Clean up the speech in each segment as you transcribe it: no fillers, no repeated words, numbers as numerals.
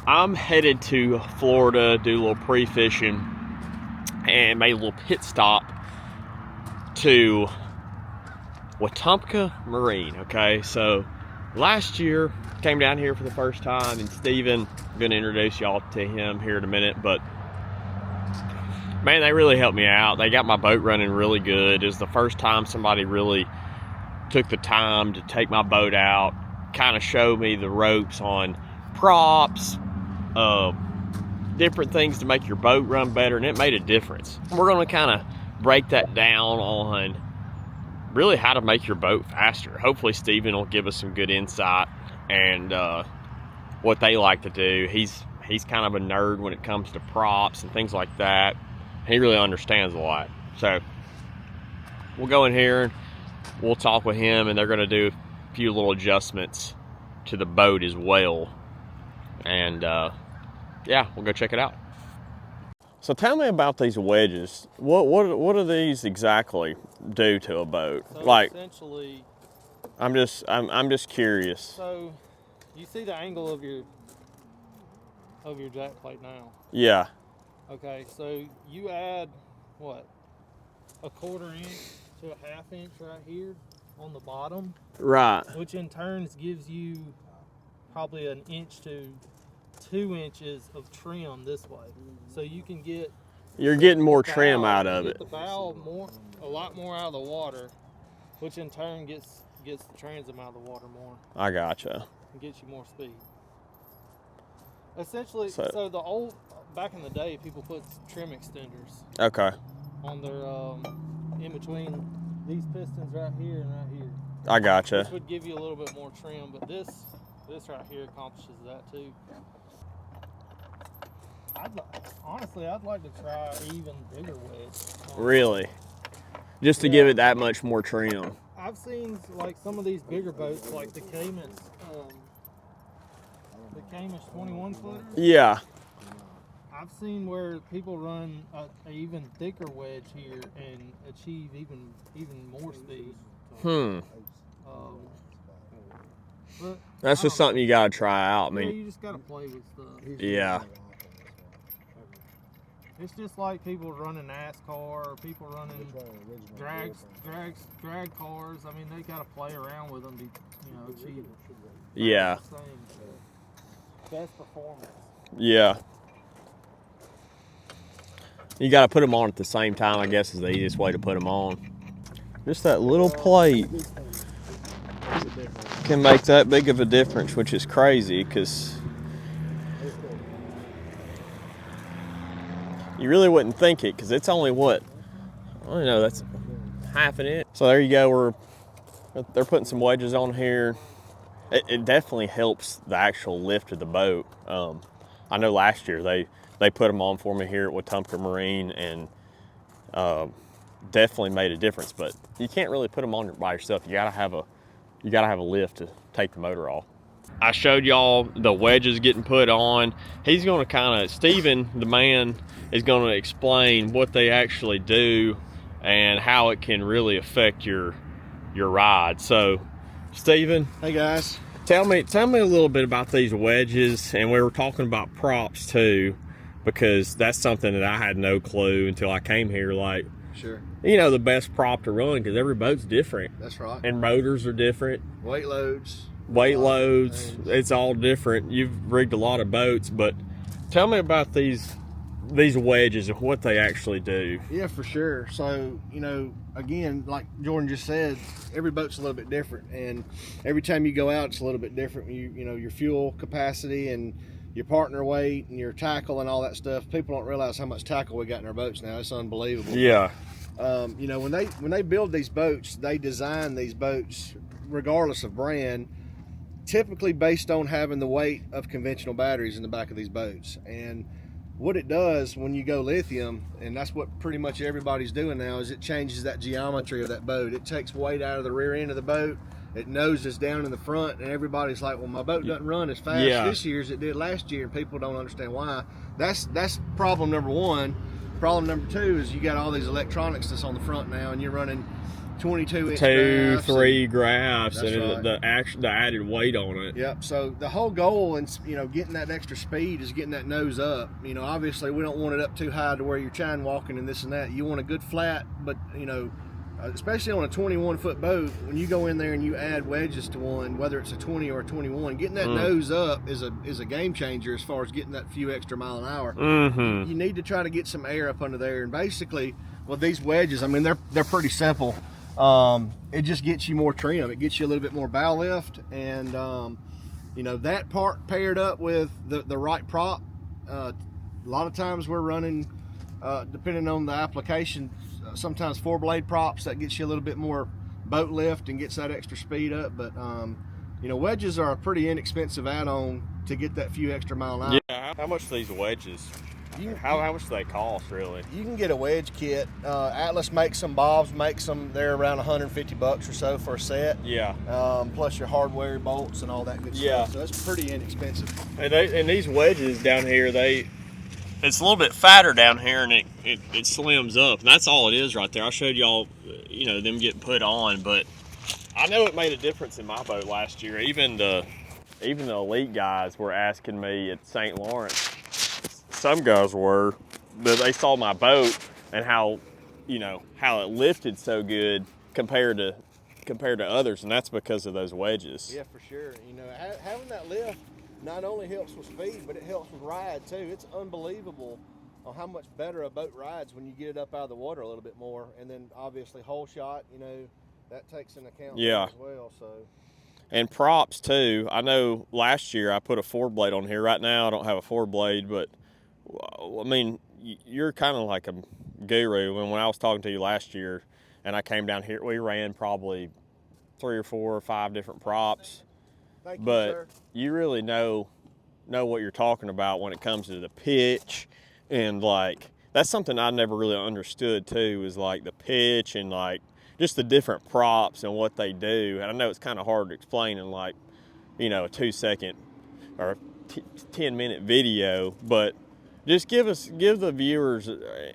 I'm headed to Florida, do a little pre-fishing, and made a little pit stop to Wetumpka Marine. Okay, so last year came down here for the first time, and Steven, I'm gonna introduce y'all to him here in a minute, but man, they really helped me out. They got my boat running really good. It was the first time somebody really took the time to take my boat out, kind of show me the ropes on props, different things to make your boat run better, and it made a difference. We're going to kind of break that down on really how to make your boat faster. Hopefully Steven will give us some good insight and what they like to do. He's kind of a nerd when it comes to props and things like that. He really understands a lot. So we'll go in here and we'll talk with him, and they're going to do a few little adjustments to the boat as well. And yeah, we'll go check it out. So tell me about these wedges. What do these exactly do to a boat? So like, essentially, I'm just curious. So you see the angle of your jack plate now. Yeah. Okay, so you add what, a 1/4 inch to a 1/2 inch right here on the bottom, Right. which in turns gives you probably 1 inch to 2 inches of trim this way, so you can get You're getting more the trim bow- out of get it. the bow a lot more out of the water, which in turn gets the transom out of the water more I gotcha. and gets you more speed. Essentially, So- so the old, back in the day, people put trim extenders Okay. on their in between these pistons right here and right here. I gotcha. This would give you a little bit more trim, but this right here accomplishes that too. Honestly, I'd like to try even bigger wedge. Really? Just to give it that much more trim. I've seen like some of these bigger boats, like the Cayman 21 footers. Yeah. I've seen where people run a even thicker wedge here and achieve even more speed. But That's just something you gotta try out. I yeah, mean, you just gotta play with stuff. yeah. It's just like people running NASCAR or people running drag cars. I mean, they gotta play around with them to achieve Yeah. best performance. Yeah. You got to put them on at the same time, I guess, is the easiest way to put them on. Just that little plate can make that big of a difference, which is crazy because you really wouldn't think it, because it's only what? I don't know, that's 1/2 inch. So there you go. They're putting some wedges on here. It definitely helps the actual lift of the boat. I know last year they put them on for me here at Wetumpka Marine, and definitely made a difference. But you can't really put them on by yourself. You gotta have a lift to take the motor off. I showed y'all the wedges getting put on. He's gonna Steven, the man, is gonna explain what they actually do and how it can really affect your ride. So, Steven. Hey guys. Tell me a little bit about these wedges, and we were talking about props too, because that's something that I had no clue until I came here. Like, Sure. The best prop to run, because every boat's different. That's right. And motors are different. Weight loads. It's all different. You've rigged a lot of boats, but tell me about these wedges and what they actually do. Yeah, for sure. So, again, like Jordan just said, every boat's a little bit different, and every time you go out, it's a little bit different. Your fuel capacity and your partner weight and your tackle and all that stuff. People don't realize how much tackle we got in our boats now. It's unbelievable. Yeah. When they build these boats, they design these boats regardless of brand, typically based on having the weight of conventional batteries in the back of these boats. And what it does when you go lithium, and that's what pretty much everybody's doing now, is it changes that geometry of that boat. It takes weight out of the rear end of the boat. It noses down in the front, and everybody's like, well, my boat doesn't run as fast this year as it did last year, and people don't understand why. That's problem number one. Problem number two is you got all these electronics that's on the front now, and you're running 22-inch 2-3 grafts, That's and right. the added weight on it. Yep. So the whole goal, and getting that extra speed is getting that nose up. Obviously we don't want it up too high to where you're chine walking and this and that. You want a good flat, but especially on a 21-foot boat, when you go in there and you add wedges to one, whether it's a 20 or a 21, getting that nose up is a game changer as far as getting that few extra mile an hour. Mm-hmm. You need to try to get some air up under there, and basically, well, these wedges, I mean, they're pretty simple. It just gets you more trim. It gets you a little bit more bow lift, and that part paired up with the right prop. A lot of times we're running, depending on the application, sometimes 4-blade props that gets you a little bit more boat lift and gets that extra speed up. But wedges are a pretty inexpensive add-on to get that few extra mile an hour. Yeah. How much are these wedges? How much do they cost, really? You can get a wedge kit. Atlas makes them, Bob's makes them. They're around $150 or so for a set. Yeah. Plus your hardware bolts and all that good stuff. So it's pretty inexpensive. And these wedges down here, it's a little bit fatter down here, and it slims up, and that's all it is right there. I showed y'all, them getting put on, but I know it made a difference in my boat last year. Even the elite guys were asking me at St. Lawrence. Some guys were, but they saw my boat and how it lifted so good compared to others, and that's because of those wedges. Yeah, for sure. Having that lift not only helps with speed, but it helps with ride too. It's unbelievable on how much better a boat rides when you get it up out of the water a little bit more, and then obviously hole shot, that takes into account as well. So. And props too. I know last year I put a 4-blade on here. Right now I don't have a 4-blade, but I mean, you're kind of like a guru. And when I was talking to you last year and I came down here, we ran probably 3 or 4 or 5 different props. Thank you, but sir. You really know what you're talking about when it comes to the pitch, and that's something I never really understood too, is the pitch and just the different props and what they do. And I know it's kind of hard to explain in a 2-second or 10-minute video, but just give the viewers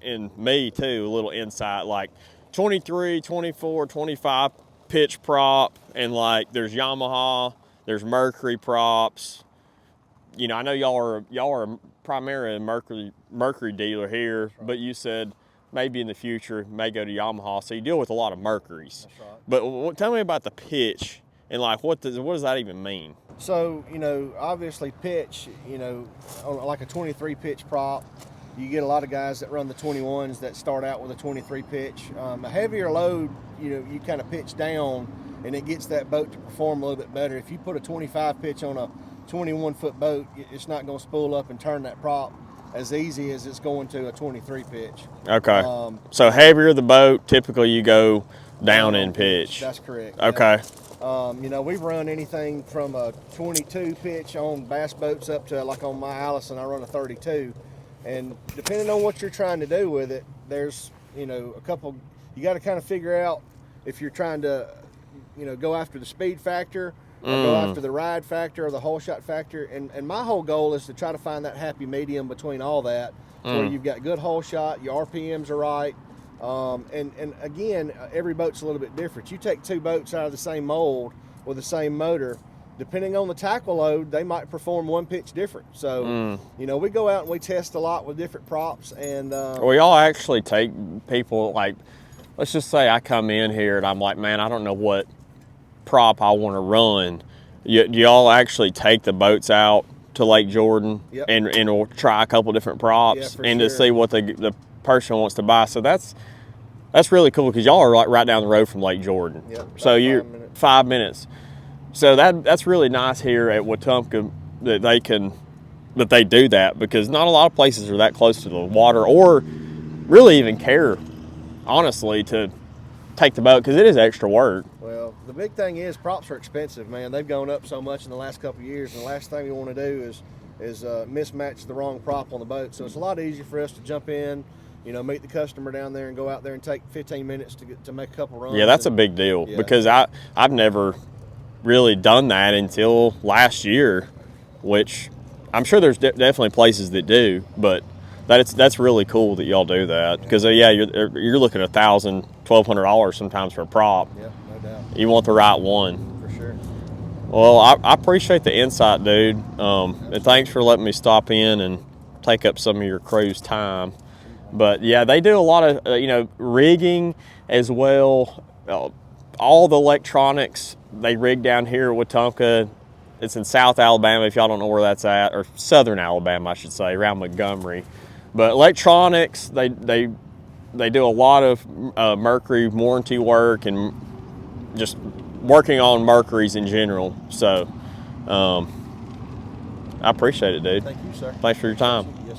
and me too a little insight, 23, 24, 25 pitch prop, and there's Yamaha, there's Mercury props. I know y'all are primarily a Mercury dealer here, right. But you said maybe in the future may go to Yamaha, so you deal with a lot of Mercuries. That's right. But tell me about the pitch and what does that even mean? So obviously pitch, on a 23 pitch prop, you get a lot of guys that run the 21s that start out with a 23 pitch. A heavier load, you kind of pitch down, and it gets that boat to perform a little bit better. If you put a 25 pitch on a 21-foot boat, it's not going to spool up and turn that prop as easy as it's going to a 23 pitch. Okay. So heavier the boat, typically you go down in pitch. That's correct. Okay. Yeah. We've run anything from a 22 pitch on bass boats up to on my Allison, I run a 32. And depending on what you're trying to do with it, there's, a couple, you got to kind of figure out if you're trying to, go after the speed factor, or go after the ride factor or the hole shot factor. And my whole goal is to try to find that happy medium between all that, where you've got good hole shot, your RPMs are right. And again, every boat's a little bit different. You take 2 boats out of the same mold with the same motor, depending on the tackle load, they might perform 1 pitch different. So, we go out and we test a lot with different props. And well, y'all actually take people, let's just say I come in here and I'm like, man, I don't know what prop I want to run. Do y'all actually take the boats out to Lake Jordan and try a couple different props to see what the person wants to buy? So that's really cool, because y'all are right down the road from Lake Jordan. So you're 5 minutes. So that's really nice here at Wetumpka that they do that, because not a lot of places are that close to the water or really even care, honestly, to take the boat, because it is extra work. Well, the big thing is props are expensive, man. They've gone up so much in the last couple of years, and the last thing we want to do is mismatch the wrong prop on the boat. So it's a lot easier for us to jump in, meet the customer down there and go out there and take 15 minutes to make a couple runs. Yeah, that's a big deal, because I've never really done that until last year, which I'm sure there's definitely places that do, but that's really cool that y'all do that, because yeah, you're looking at $1,000, $1,200 sometimes for a prop. Yeah, no doubt. You want the right one. For sure. Well, I appreciate the insight, dude. And thanks for letting me stop in and take up some of your crew's time. But yeah, they do a lot of rigging as well. All the electronics they rig down here at Wetumpka. It's in South Alabama, if y'all don't know where that's at, or Southern Alabama, I should say, around Montgomery. But electronics, they do a lot of Mercury warranty work and just working on Mercuries in general. So I appreciate it, dude. Thank you, sir. Thanks for your time. Yes, sir.